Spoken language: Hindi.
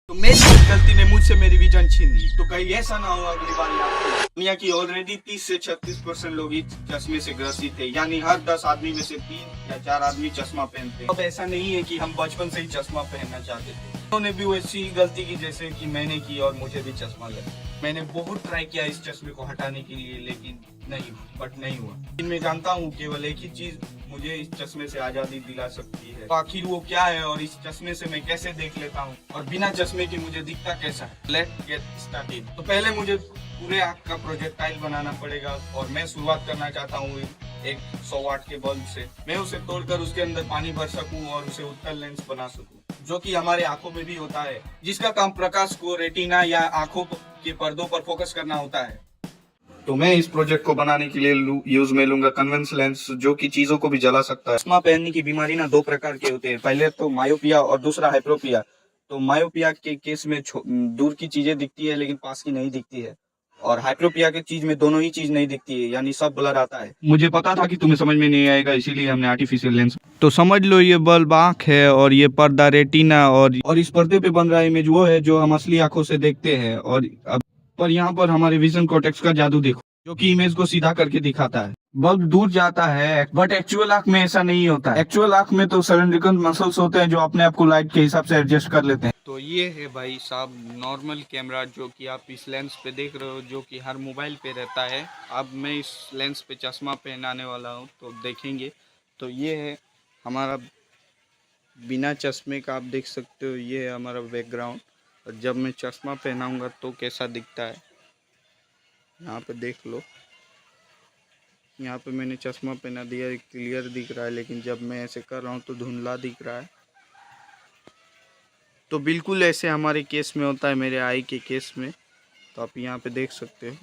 तो मेरी गलती ने मुझसे मेरी विजन छीन ली। तो कहीं ऐसा ना हो अगली बार आपको। दुनिया की ऑलरेडी 30 से 36% लोग इस चश्मे से ग्रसित है, यानी हर 10 आदमी में से 3 या 4 आदमी चश्मा पहनते हैं। अब ऐसा नहीं है कि हम बचपन से ही चश्मा पहनना चाहते थे, उन्होंने भी वैसी गलती की जैसे कि मैंने की और मुझे भी चश्मा लगा। मैंने बहुत ट्राई किया इस चश्मे को हटाने के लिए, लेकिन नहीं हुआ। मैं जानता हूँ केवल एक ही चीज मुझे इस चश्मे से आजादी दिला सकती है। तो आखिर वो क्या है और इस चश्मे से मैं कैसे देख लेता हूँ और बिना चश्मे के मुझे दिखता कैसा है? Let's get started. तो पहले मुझे पूरे आँख का प्रोजेक्टाइल बनाना पड़ेगा और मैं शुरुआत करना चाहता हूँ एक 100 वाट के बल्ब से। मैं उसे तोड़कर उसके अंदर पानी भर सकूं और उसे उत्तल लेंस बना सकूं, जो कि हमारे आंखों में भी होता है, जिसका काम प्रकाश को रेटिना या आंखों के पर्दों पर फोकस करना होता है। तो मैं इस प्रोजेक्ट को बनाने के लिए यूज में लूंगा कन्वेंस लेंस, जो कि चीजों को भी जला सकता है। चश्मा पहनने की बीमारी ना 2 प्रकार के होते हैं, पहले तो मायोपिया और दूसरा हाइप्रोपिया। तो मायोपिया के केस में दूर की चीजें दिखती है लेकिन पास की नहीं दिखती है, और हाइप्रोपिया के चीज में दोनों ही चीज नहीं दिखती है, यानी सब ब्लर आता है। मुझे पता था कि तुम्हें समझ में नहीं आएगा, इसीलिए हमने आर्टिफिशियल लेंस। तो समझ लो ये बल्ब आंख है और ये पर्दा रेटिना, और इस पर्दे पे बन रहा इमेज वो है जो हम असली आंखों से देखते हैं। और अब पर यहाँ पर हमारे विजन कॉर्टेक्स का जादू देखो, जो कि इमेज को सीधा करके दिखाता है। बल्ब दूर जाता है, बट एक्चुअल आंख में ऐसा नहीं होता है। एक्चुअल आंख में तो सेरेब्रल मसल्स होते हैं जो अपने आप को लाइट के हिसाब से एडजस्ट कर लेते हैं। तो ये है भाई साहब नॉर्मल कैमरा, जो कि आप इस लेंस पे देख रहे हो, जो कि हर मोबाइल पे रहता है। अब मैं इस लेंस पे चश्मा पहनाने वाला हूँ, तो देखेंगे। तो ये है हमारा बिना चश्मे का, आप देख सकते हो, ये है हमारा बैकग्राउंड। और जब मैं चश्मा पहनाऊंगा तो कैसा दिखता है, यहाँ पे देख लो। यहाँ पे मैंने चश्मा पहना दिया, क्लियर दिख रहा है, लेकिन जब मैं ऐसे कर रहा हूँ तो धुंधला दिख रहा है। तो बिल्कुल ऐसे हमारे केस में होता है, मेरे आई के केस में। तो आप यहाँ पे देख सकते हो।